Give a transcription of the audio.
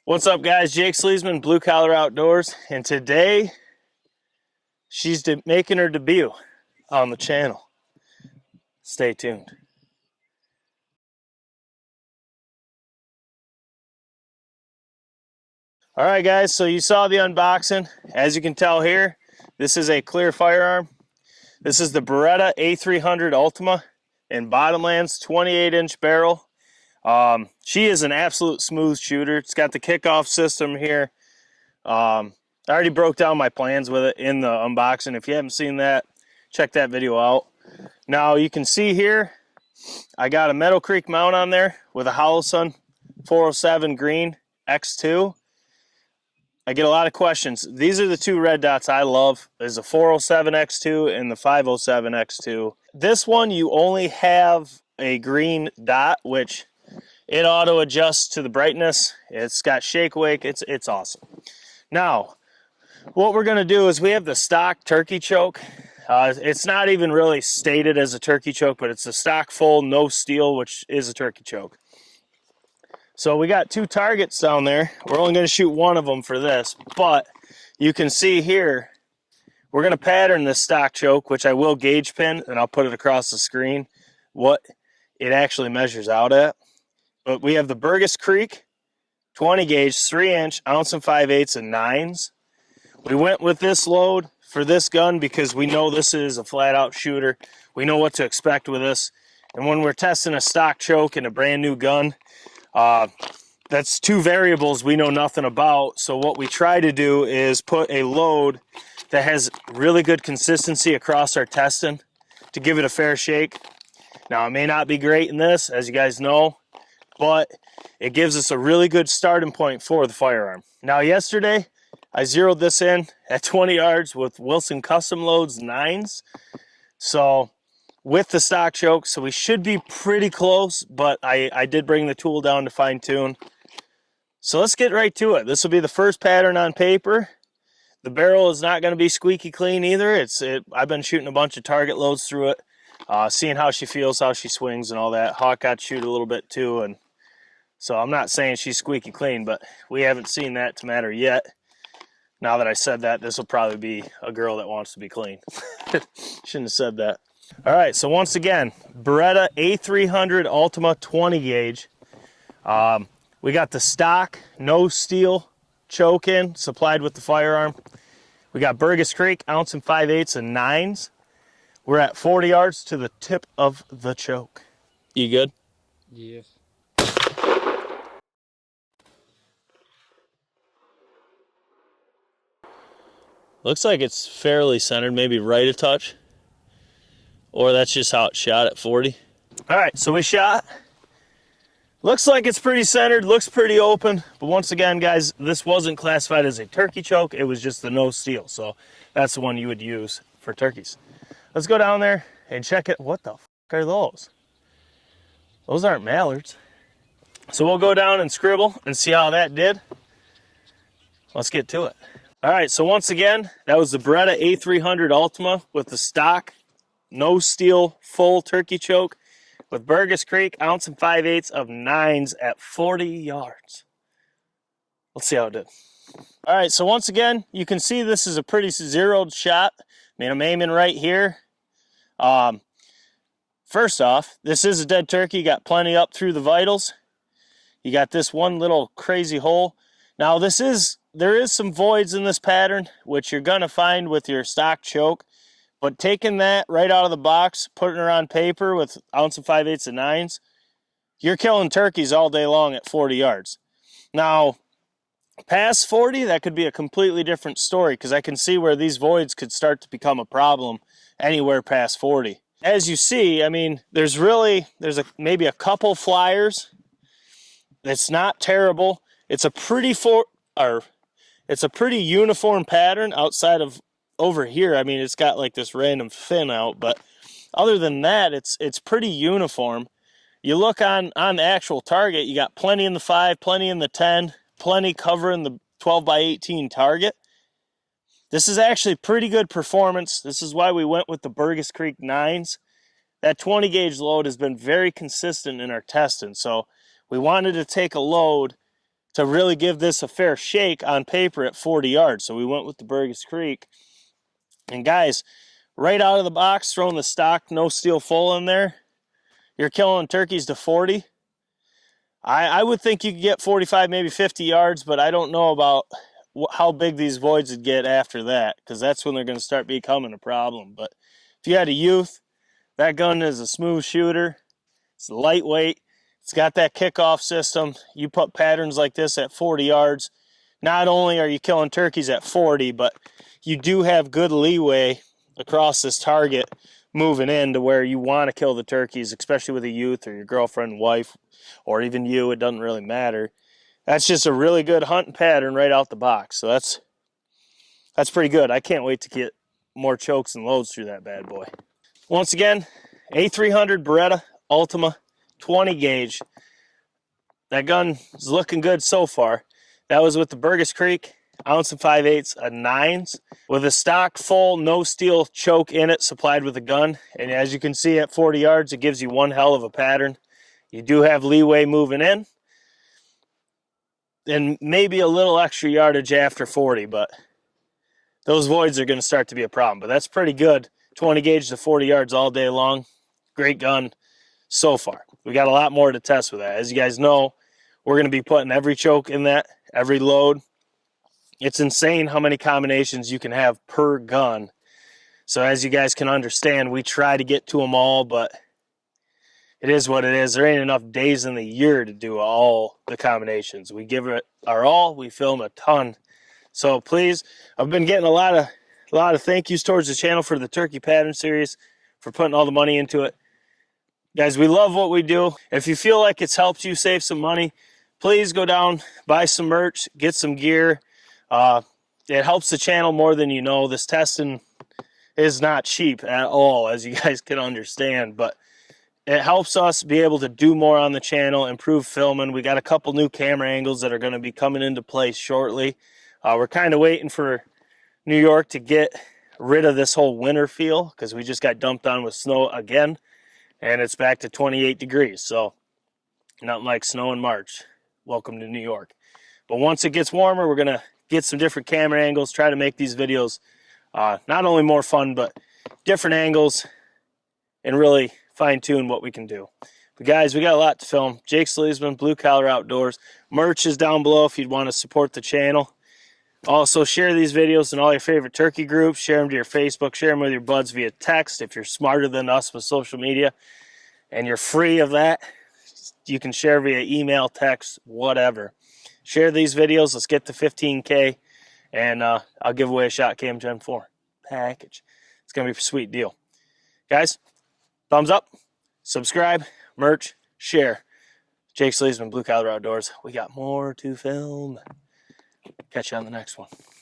What's up, guys? Jake SLEASMAN, Blue Collar Outdoors, and today she's making her debut on the channel. Stay tuned. All right, guys, so you saw the unboxing. As you can tell here, this is a clear firearm. This is the Beretta a300 Ultima in Bottomlands, 28-inch barrel. She is an absolute smooth shooter. It's got the kickoff system here. I already broke down my plans with it in the unboxing. If you haven't seen that, check that video out. Now you can see here, I got a Meadow Creek mount on there with a Holosun 407 green X2. I get a lot of questions. These are the two red dots I love. There's the 407 X2 and the 507 X2. This one, you only have a green dot, which it auto adjusts to the brightness. It's got shake awake. It's awesome. Now, what we're gonna do is we have the stock turkey choke. It's not even really stated as a turkey choke, but it's a stock full, no steel, which is a turkey choke. So we got two targets down there. We're only going to shoot one of them for this, but you can see here, we're going to pattern this stock choke, which I will gauge pin, and I'll put it across the screen, what it actually measures out at. But we have the Burgess Creek 20 gauge, 3-inch, ounce and 5/8 and 9s. We went with this load for this gun because we know this is a flat out shooter. We know what to expect with this. And when we're testing a stock choke in a brand new gun, that's two variables we know nothing about. So what we try to do is put a load that has really good consistency across our testing to give it a fair shake. Now, it may not be great in this, as you guys know, but it gives us a really good starting point for the firearm. Now, yesterday, I zeroed this in at 20 yards with Wilson Custom Loads 9s. So with the stock choke, so we should be pretty close, but I did bring the tool down to fine tune. So let's get right to it. This will be the first pattern on paper. The barrel is not going to be squeaky clean either. I've been shooting a bunch of target loads through it, seeing how she feels, how she swings and all that. Hawk got to shoot a little bit too, and so I'm not saying she's squeaky clean, but we haven't seen that to matter yet. Now that I said that, this will probably be a girl that wants to be clean. Shouldn't have said that. All right, so once again, Beretta a300 Ultima 20 gauge. We got the stock, no steel choke in, supplied with the firearm. We got Burgess Creek, ounce and 5/8 and 9s. We're at 40 yards to the tip of the choke. You good? Yes. Looks like it's fairly centered, maybe right a touch. Or that's just how it shot at 40. All right, so we shot. Looks like it's pretty centered, looks pretty open. But once again, guys, this wasn't classified as a turkey choke. It was just the no steel. So that's the one you would use for turkeys. Let's go down there and check it. What the fuck are those? Those aren't mallards. So we'll go down and scribble and see how that did. Let's get to it. All right, so once again, that was the Beretta a300 Ultima with the stock, no steel, full turkey choke with Burgess Creek, ounce and 5/8 of 9s at 40 yards. Let's see how it did. All right, so once again, you can see this is a pretty zeroed shot. I mean, I'm aiming right here. First off, this is a dead turkey. You got plenty up through the vitals. You got this one little crazy hole. Now, there is some voids in this pattern, which you're gonna find with your stock choke. But taking that right out of the box, putting her on paper with ounce and 5/8 and 9s, you're killing turkeys all day long at 40 yards. Now, past 40, that could be a completely different story because I can see where these voids could start to become a problem anywhere past 40. As you see, I mean, there's maybe a couple flyers. It's not terrible. It's a pretty uniform pattern outside of over here. I mean, it's got like this random fin out, but other than that, it's pretty uniform. You look on the actual target, you got plenty in the 5, plenty in the 10, plenty covering the 12x18 target. This is actually pretty good performance. This is why we went with the Burgess Creek 9s. That 20 gauge load has been very consistent in our testing, so we wanted to take a load to really give this a fair shake on paper at 40 yards. So we went with the Burgess Creek. And guys, right out of the box, throwing the stock no steel full in there, you're killing turkeys to 40. I would think you could get 45, maybe 50 yards, but I don't know about how big these voids would get after that, because that's when they're going to start becoming a problem. But if you had a youth, that gun is a smooth shooter. It's lightweight. It's got that kickoff system. You put patterns like this at 40 yards, not only are you killing turkeys at 40, but you do have good leeway across this target moving in to where you want to kill the turkeys, especially with a youth or your girlfriend, wife, or even you. It doesn't really matter. That's just a really good hunting pattern right out the box. So that's pretty good. I can't wait to get more chokes and loads through that bad boy. Once again, a300 Beretta Ultima 20 gauge. That gun is looking good so far. That was with the Burgess Creek, ounce and 5/8 of 9s with a stock full no steel choke in it, supplied with a gun. And as you can see at 40 yards, it gives you one hell of a pattern. You do have leeway moving in, and maybe a little extra yardage after 40, but those voids are going to start to be a problem. But that's pretty good. 20 gauge to 40 yards all day long. Great gun so far. We got a lot more to test with that. As you guys know, we're going to be putting every choke in that, every load. It's insane how many combinations you can have per gun. So as you guys can understand, we try to get to them all, but it is what it is. There ain't enough days in the year to do all the combinations. We give it our all. We film a ton. So please, I've been getting a lot of thank yous towards the channel for the turkey pattern series, for putting all the money into it. Guys, we love what we do. If you feel like it's helped you save some money, please go down, buy some merch, get some gear. It helps the channel more than you know. This testing is not cheap at all, as you guys can understand, but it helps us be able to do more on the channel, improve filming. We got a couple new camera angles that are going to be coming into place shortly. We're kind of waiting for New York to get rid of this whole winter feel, because we just got dumped on with snow again, and it's back to 28 degrees. So nothing like snow in March. Welcome to New York. But once it gets warmer, we're going to get some different camera angles, try to make these videos not only more fun, but different angles, and really fine-tune what we can do. But guys, we got a lot to film. Jake SLEASMAN, Blue Collar Outdoors. Merch is down below if you'd want to support the channel. Also, share these videos in all your favorite turkey groups. Share them to your Facebook. Share them with your buds via text. If you're smarter than us with social media and you're free of that, you can share via email, text, whatever. Share these videos. Let's get to 15K, and I'll give away a Shot Cam Gen 4 package. It's going to be a sweet deal. Guys, thumbs up, subscribe, merch, share. Jake SLEASMAN, Blue Collar Outdoors. We got more to film. Catch you on the next one.